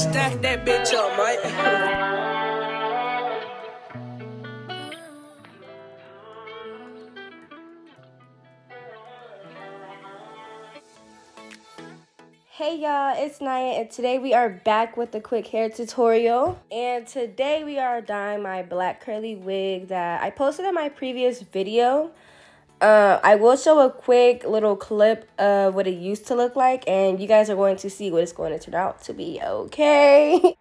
Stack that bitch up, mate. Hey y'all, it's Naya and today we are back with a quick hair tutorial. And today we are dyeing my black curly wig that I posted in my previous video. I will show a quick little clip of what it used to look like and you guys are going to see what it's going to turn out to be, okay?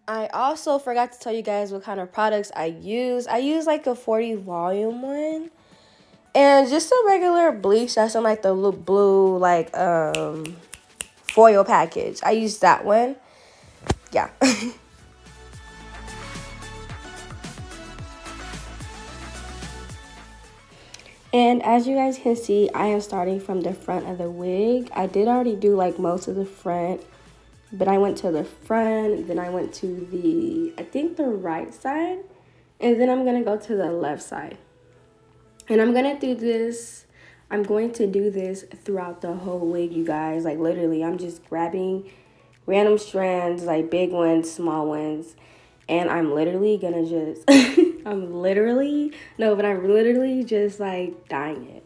I also forgot to tell you guys what kind of products I use. I use like a 40 volume one. And just a regular bleach that's in like the blue like foil package. I use that one. Yeah. And as you guys can see, I am starting from the front of the wig. I did already do like most of the front, but I went to the front, then I went to I think the right side, and then I'm gonna go to the left side. And I'm going to do this throughout the whole wig, you guys. Like, literally, I'm just grabbing random strands, like big ones, small ones. And I'm literally going to just, I'm literally just, like, dyeing it.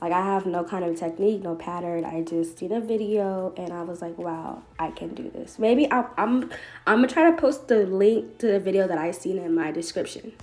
Like, I have no kind of technique, no pattern. I just seen a video, and I was like, wow, I can do this. Maybe I'm going to try to post the link to the video that I seen in my description.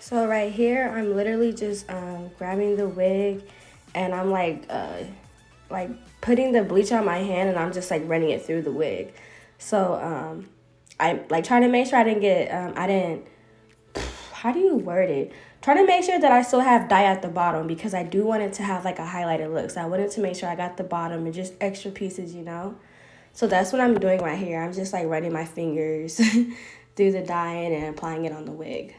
So right here, I'm literally just grabbing the wig, and I'm like putting the bleach on my hand, and I'm just like running it through the wig. So I like trying to make sure I didn't get how do you word it? Trying to make sure that I still have dye at the bottom, because I do want it to have like a highlighted look. So I wanted to make sure I got the bottom and just extra pieces, you know. So that's what I'm doing right here. I'm just like running my fingers through the dye and applying it on the wig,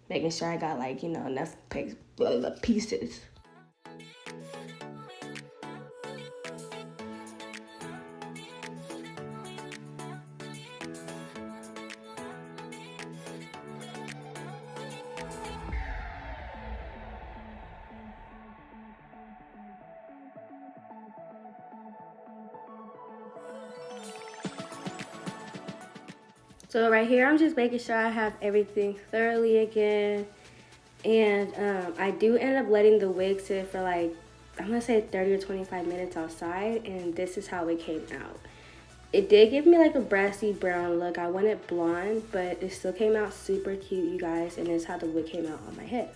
making sure I got like, you know, enough pieces. So right here, I'm just making sure I have everything thoroughly again. And I do end up letting the wig sit for like, I'm gonna say 30 or 25 minutes outside, and this is how it came out. It did give me like a brassy brown look. I wanted blonde, but it still came out super cute, you guys, and this is how the wig came out on my head.